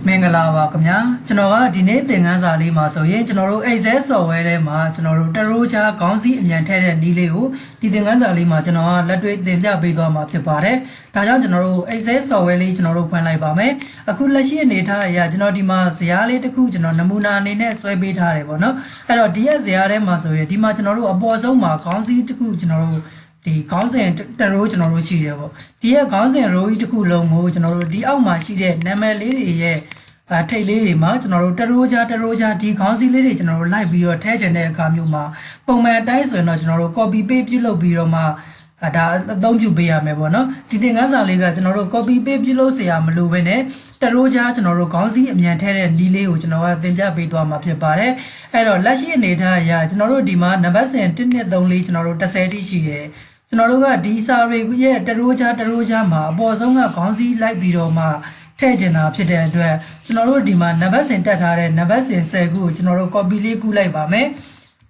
မင်္ဂလာပါခင်ဗျာကျွန်တော်ကဒီနေ့သင်ခန်းစာလေးမှာဆိုရင်ကျွန်တော်တို့ Excel software ထဲမှာကျွန်တော်တို့တရိုးချာခေါင်းစည်းအမြန်ထည့်တဲ့နည်းလေးကိုဒီသင်ခန်းစာလေးမှာကျွန်တော်ကလက်တွေ့သင်ပြပေးသွားမှာဖြစ်ပါတယ်ဒါကြောင့်ကျွန်တော်တို့ Excel software လေးကျွန်တော်တို့ဖွင့်လိုက်ပါမယ်အခုလက်ရှိအနေထားအရကျွန်တော်ဒီမှာဇာတ်လေးတစ်ခုကျွန်တော်နမူနာအနေနဲ့ဆွဲပေးထားတယ်ပေါ့နော်အဲ့တော့ဒီရဲ့ဇာတ်ထဲမှာဆိုရင်ဒီမှာကျွန်တော်တို့အပေါ်ဆုံးမှာခေါင်းစည်းတစ်ခုကျွန်တော်တို့ဒီခေါင်းစဉ်တရိုးကျွန်တော်တို့ရှိတယ်ပေါ့ဒီရဲ့ခေါင်းစဉ်ရိုးကြီးတစ်ခုလုံးကိုကျွန်တော်တို့ဒီအောက်မှာရှိတဲ့နာမည်လေးတွေရဲ့ထိတ်လေးတွေမှာကျွန်တော်တို့တရိုးချဒီခေါင်းစည်းလေးတွေကျွန်တော်တို့လိုက်ပြီးတော့ထည့်ချင်တဲ့အခါမျိုးမှာပုံမှန်အတိုင်းဆိုရင်တော့ကျွန်တော်တို့ copy paste ပြုလုပ်ပြီးတော့မှဒါအသုံးပြုပေးရမယ်ပေါ့နော်ဒီသင်ခန်းစာလေးကကျွန်တော်တို့ copy paste ပြုလုပ်เสียမလို့ပဲနဲ့တရိုးချကျွန်တော်တို့ခေါင်းစည်းအမြန်ထည့်တဲ့နည်းလေးကိုကျွန်တော်ကသင်ပြပေးသွားမှာဖြစ်ပါတယ်အဲ့တော့လက်ရှိအနေထားအရကျွန်တော်တို့ဒီမှာနံပါတ်စဉ်1 2 3 4ကျွန်တော်တို့10တိရှိတယ်ကျွန်တော်တို့ကဒီစာရီရဲ့တရိုးချမှာအပေါ်ဆုံးကခေါင်းစည်းလိုက်ပြီးတော့မှထည့်ချင်တာဖြစ်တဲ့အတွက်ကျွန်တော်တို့ဒီမှာနံပါတ်စဉ်တက်ထားတဲ့နံပါတ်စဉ်10ခုကိုကျွန်တော်တို့ copy လေးကူးလိုက်ပါမယ်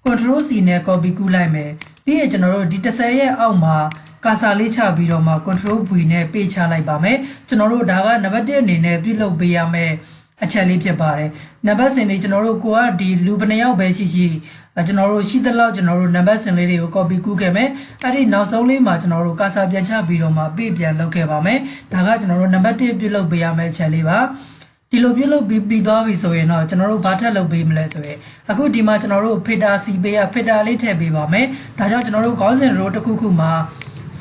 control C နဲ့ copy ကူးလိုက်မယ်ပြီးရင်ကျွန်တော်တို့ဒီ10ရဲ့အောက်မှာကာစာလေးချပြီးတော့မှ control V နဲ့ပေးချလိုက်ပါမယ်ကျွန်တော်တို့ဒါကနံပါတ်1အနေနဲ့ပြုလုပ်ပေးရမယ်အချက်လေးဖြစ်ပါတယ်နံပါတ်စဉ်လေးကျွန်တော်တို့ကိုကဒီလူဘယ်နှယောက်ပဲရှိကျွန်တော်တို့ရှိသလောက်ကျွန်တော်တို့နံပါတ်စဉ်လေးတွေကို copy ကူးခဲ့မယ်အဲ့ဒီနောက်ဆုံးလေးမှာကျွန်တော်တို့ကာစာပြန်ချပြီးတော့မှပေးပြန်လုပ်ခဲ့ပါမယ်ဒါကကျွန်တော်တို့နံပါတ်1ပြုလုပ်ပေးရမယ့်အချက်လေးပါဒီလိုပြုလုပ်ပြီးသွားပြီဆိုရင်တော့ကျွန်တော်တို့ဘာထပ်လုပ်ပေးမလဲဆိုရင်အခုဒီမှာကျွန်တော်တို့ filter C ပေးရ filter လေးထည့်ပေးပါမယ်ဒါကြောင့်ကျွန်တော်တို့ခေါင်းစဉ် row တစ်ခုခုမှာ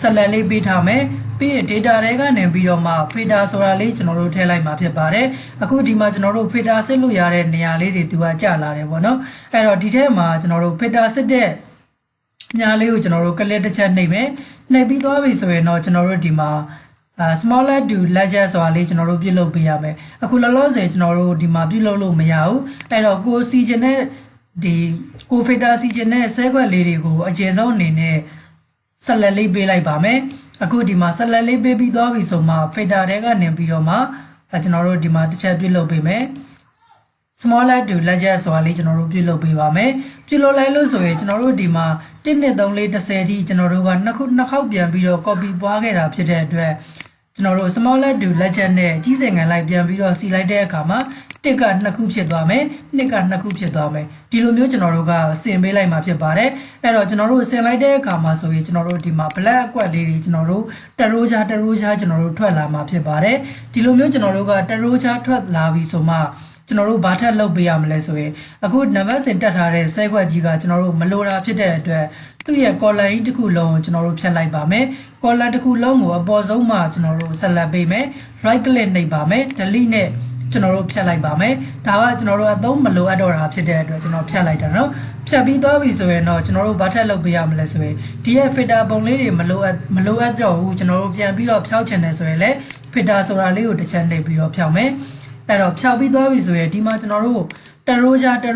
select လေးပေးထားမယ်ပြီးရင် data တွေကနေပြီးတော့မှ filter ဆိုတာလေးကျွန်တော်တို့ထည့်လိုက်မှာဖြစ်ပါတယ်အခုဒီမှာကျွန်တော်တို့ filter စစ်လို့ရတဲ့နေရာလေးတွေသူကကျလာတယ်ပေါ့နော်အဲ့တော့ဒီထဲမှာကျွန်တော်တို့ filter စစ်တဲ့ညာလေးကိုကျွန်တော်တို့ click တစ်ချက်နှိပ်မယ်နှိပ်ပြီးသွားပြီဆိုရင်တော့ကျွန်တော်တို့ဒီမှာsmaller to larger ဆိုတာလေးကျွန်တော်တို့ပြုလုပ်ပေးရမယ်အခုလောလောဆယ်ကျွန်တော်တို့ဒီမှာပြုလုပ်လို့မရဘူးအဲ့တော့ကိုစီဂျင်နဲ့ဒီကို filter စီဂျင်နဲ့ဆဲခွက်လေးတွေကိုအကျဉ်းဆုံးအနေနဲ့ဆက်လက်လေးပေးလိုက်ပါမယ်အခုဒီမှာဆက်လက်လေးပေးပြီးသွားပြီဆိုမှ filter တွေကနေပြီးတော့မှကျွန်တော်တို့ဒီမှာတစ်ချက်ပြုလုပ်ပေးမယ် smaller to larger ဆိုတာလေးကျွန်တော်တို့ပြုလုပ်ပေးပါမယ်ပြုလုပ်လိုက်လို့ဆိုရင်ကျွန်တော်တို့ဒီမှာ1 2 3 4 10ထိကျွန်တော်တို့ကနှစ်ခေါက်ပြန်ပြီးတော့ copy ပွားခဲ့တာဖြစ်တဲ့အတွက်ကျွန်တော်တို့ smaller to larger နဲ့ကြီးစင်ငံလိုက်ပြန်ပြီးတော့စီလိုက်တဲ့အခါမှာ1က2ခုဖြစ်သွားမယ်2က2ခုဖြစ်သွားမယ်ဒီလိုမျိုးကျွန်တော်တို့ကဆင်ပေးလိုက်မှာဖြစ်ပါတယ်အဲ့တော့ကျွန်တော်တို့ဆင်လိုက်တဲ့အခါမှာဆိုရင်ကျွန်တော်တို့ဒီမှာ black အကွက်လေးတွေကျွန်တော်တို့တရိုးချကျွန်တော်တို့ထွက်လာမှာဖြစ်ပါတယ်ဒီလိုမျိုးကျွန်တော်တို့ကတရိုးချထွက်လာပြီဆိုမှကျွန်တော်တို့ဘာထက်လုပ်ပေးရမလဲဆိုရင်အခုနံပါတ်စဉ်တက်ထားတဲ့ဆဲခွက်ကြီးကကျွန်တော်တို့မလိုတာဖြစ်တဲ့အတွက်သူ့ရဲ့ column ကြီးတစ်ခုလုံးကိုကျွန်တော်တို့ဖြတ်လိုက်ပါမယ် column တစ်ခုလုံးကိုအပေါ်ဆုံးမှာကျွန်တော်တို့ select ပေးမယ် right click နှိပ်ပါမယ် delete နဲ့ကျွန်တော်တို့ဖြတ်လိုက်ပါမယ်ဒါကကျွန်တော်တို့အသုံးမလိုအပ်တော့တာဖြစ်တဲ့အတွက်ကျွန်တော်ဖြတ်လိုက်တာเนาะဖြတ်ပြီးသွားပြီဆိုရင်တော့ကျွန်တော်တို့ဘာထက်လုပ်ပေးရမလဲဆိုရင်ဒီရဲ့ filter ပုံလေးတွေမလိုအပ်တော့ဘူးကျွန်တော်တို့ပြန်ပြီးတော့ဖြောက်ချင်တယ်ဆိုရင်လည်း filter ဆိုတာလေးကိုတစ်ချက်နှိပ်ပြီးတော့ဖြောက်မယ်အဲ့တော့ဖြောက်ပြီးသွားပြီဆိုရင်ဒီမှာကျွန်တော်တို့တရိုးချကျွ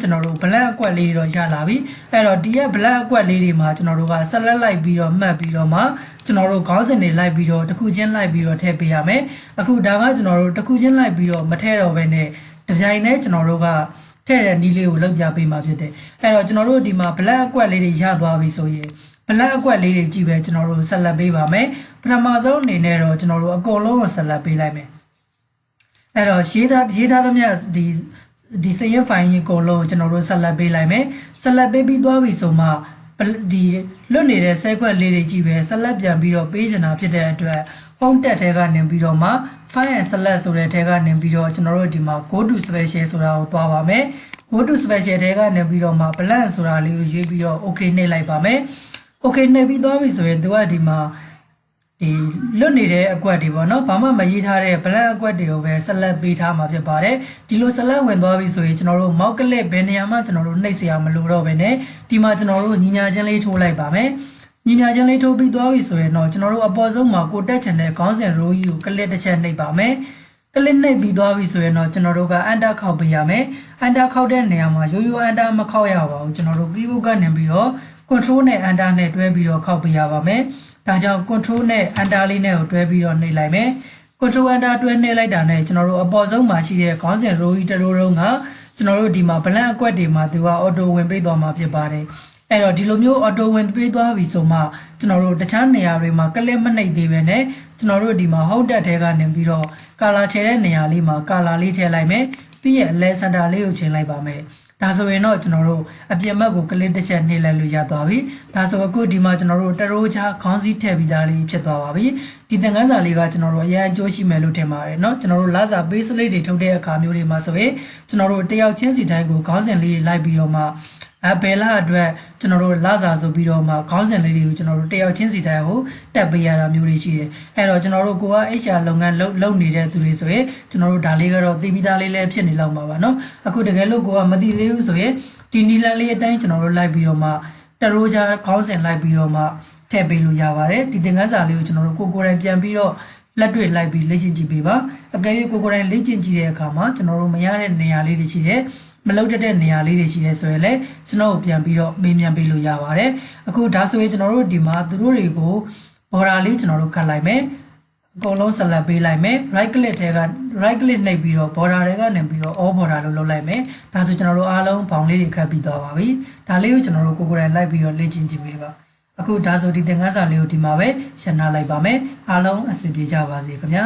န်တော်တို့ black အကွက်လေးတော့ရလာပြီအဲ့တော့ဒီရဲ့ black အကွက်လေးတွေမှာကျွန်တော်တို့က select လိုက်ပြီးတော့မှတ်ပြီးတော့မှကျွန်တော်တို့ခေါင်းစဉ်တွေလိုက်ပြီးတော့တစ်ခုချင်းလိုက်ပြီးတော့ထည့်ပေးရမယ်အခုဒါကကျွန်တော်တို့တစ်ခုချင်းလိုက်ပြီးတော့မထည့်တော့ဘဲနဲ့တပြိုင်တည်းကျွန်တော်တို့ကထည့်တဲ့နည်းလေးကိုလုပ်ပြပေးမှာဖြစ်တယ်အဲ့တော့ကျွန်တော်တို့ဒီမှာ black အကွက်လေးတွေရသွားပြီဆိုရင် black အကွက်လေးတွေကြည့်ပဲကျွန်တော်တို့ select ပေးပါမယ်ပထမဆုံးအနေနဲ့တော့ကျွန်တော်တို့အကုန်လုံးကို select ပေးလိုက်မယ်အဲ့တော့ရေးထားသမျှဒီစရင်ဖိုင်ကြီးအကုန်လုံးကျွန်တော်တို့ဆက်လက်ပေးလိုက်မယ်ဆက်လက်ပေးပြီးသွားပြီဆိုမှဒီလွတ်နေတဲ့ဆဲခွက်လေးတွေကြည့်ပဲဆက်လက်ပြန်ပြီးတော့ပေးချင်တာဖြစ်တဲ့အတွက် home tab ထဲကနေပြီးတော့မှ file and select ဆိုတဲ့ထဲကနေပြီးတော့ကျွန်တော်တို့ဒီမှာ go to special ဆိုတာကိုတွားပါမယ် go to special ထဲကနေပြီးတော့မှ blank ဆိုတာလေးကိုရွေးပြီးတော့ okay နှိပ်လိုက်ပါမယ် okay နှိပ်ပြီးသွားပြီဆိုရင်သူကဒီမှာဒီလွတ်နေတဲ့အကွက်တွေပေါ့နော်ဘာမှမရေးထားတဲ့ black အကွက်တွေကိုပဲဆက်လက်ပေးထားမှာဖြစ်ပါတယ်ဒီလိုဆက်လက်ဝင်သွားပြီဆိုရင်ကျွန်တော်တို့ mouse click ဘယ်နေရာမှာကျွန်တော်တို့နှိပ်เสียမလို့တော့ပဲねဒီမှာကျွန်တော်တို့ညီညာချင်းလေးထိုးလိုက်ပါမယ်ညီညာချင်းလေးထိုးပြီးသွားပြီဆိုရင်တော့ကျွန်တော်တို့အပေါ်ဆုံးမှာကိုတက်ချင်တဲ့ခေါင်းစဉ် row ကြီးကို click တစ်ချက်နှိပ်ပါမယ် click နှိပ်ပြီးသွားပြီဆိုရင်တော့ကျွန်တော်တို့က enter ခောက်ပေးရမယ် enter ခောက်တဲ့နေရာမှာရိုးရိုး enter မခောက်ရပါဘူးကျွန်တော်တို့ keyboard ကနေပြီးတော့ control နဲ့ enter နဲ့တွဲပြီးတော့ခောက်ပေးရပါမယ်ဒါကြောင့် control နဲ့ enter လေးနဲ့ကိုတွဲပြီးတော့နှိပ်လိုက်မယ် control enter တွဲနှိပ်လိုက်တာနဲ့ကျွန်တော်တို့အပေါ်ဆုံးမှာရှိတဲ့ခေါင်းစဉ် row ကြီးတစ်ရိုးလုံးကကျွန်တော်တို့ဒီမှာ blank အကွက်တွေမှာသူက auto ဝင်ပေးသွားမှာဖြစ်ပါတယ်အဲ့တော့ဒီလိုမျိုး auto ဝင်ပေးသွားပြီဆိုမှကျွန်တော်တို့တခြားနေရာတွေမှာ click မနှိပ်သေးပဲနဲ့ကျွန်တော်တို့ဒီမှာ home tab ထဲကနေပြီးတော့ ကာလာချဲတဲ့နေရာလေးမှာကာလာလေးထည့်လိုက်မယ်ပြီးရင်အလဲစင်တာလေးကိုချိန်လိုက်ပါမယ်ဒါဆိုရင်တော့ကျွန်တော်တို့အပြင်ဘက်ကိုကလစ်တစ်ချက်နှိပ်လိုက်လို့ရသွားပြီဒါဆိုအခုဒီမှာကျွန်တော်တို့တရိုးချခေါင်းစည်းထည့်ပြီးသားလေးဖြစ်သွားပါပြီဒီသင်ခန်းစာလေးကကျွန်တော်တို့အရင်အကျိုးရှိမယ်လို့ထင်ပါတယ်เนาะကျွန်တော်တို့လစာပေးစလိတ်တွေထုတ်တဲ့အခါမျိုးတွေမှာဆိုရင်ကျွန်တော်တို့တယောက်ချင်းစီတိုင်းကိုခေါင်းစဉ်လေးလိုက်ပြီးတော့မှဘယ်လာအတွက်ကျွန်တော်တို့လစာဆိုပြီးတော့မှခေါင်းစဉ်လေးတွေကိုကျွန်တော်တို့တယောက်ချင်းစီတိုင်းကိုတက်ပေးရတာမျိုးတွေရှိတယ်အဲ့တော့ကျွန်တော်တို့ကိုက HR လုပ်ငန်းလုပ်နေတဲ့သူတွေဆိုရင်ကျွန်တော်တို့ဒါလေးကတော့သိပြီးသားလေးလည်းဖြစ်နေလောက်မှာပါเนาะအခုတကယ်လို့ကိုကမသိသေးဘူးဆိုရင်ဒီနီလန်လေးအတိုင်းကျွန်တော်တို့လိုက်ပြီးတော့မှတရိုးချခေါင်းစဉ်လိုက်ပြီးတော့မှထည့်ပေးလို့ရပါတယ်ဒီသင်ခန်းစာလေးကိုကျွန်တော်တို့ကိုယ်တိုင်ပြန်ပြီးတော့လက်တွေ့လိုက်ပြီးလေ့ကျင့်ကြည့်ပေးပါအကယ်၍ကိုယ်တိုင်လေ့ကျင့်ကြည့်တဲ့အခါမှာကျွန်တော်တို့မရတဲ့နေရာလေးတွေရှိတယ်မလုပ်တဲ့နေရာလေးတွေရှိတယ်ဆိုရင်လည်းကျွန်တော်တို့ပြန်ပြီးတော့မေးမြန်းပေးလို့ရပါတယ်အခုဒါဆိုရင်ကျွန်တော်တို့ဒီမှာသူတို့တွေကို border လေးကျွန်တော်တို့ခတ်လိုက်မယ်အကုန်လုံးဆက်လက်ပေးလိုက်မယ် right click ထဲက right click နှိပ်ပြီးတော့ border တွေကနေပြီးတော့ all border လို့လုပ်လိုက်မယ်ဒါဆိုကျွန်တော်တို့အားလုံးဘောင်လေးတွေခတ်ပြီးသွားပါပြီဒါလေးကိုကျွန်တော်တို့ကိုယ်တိုင်လိုက်ပြီးတော့လေ့ကျင့်ကြည့်ပေးပါအခုဒါဆိုဒီသင်ခန်းစာလေးကိုဒီမှာပဲရှင်းထားလိုက်ပါမယ်အားလုံးအဆင်ပြေကြပါစေခင်ဗျာ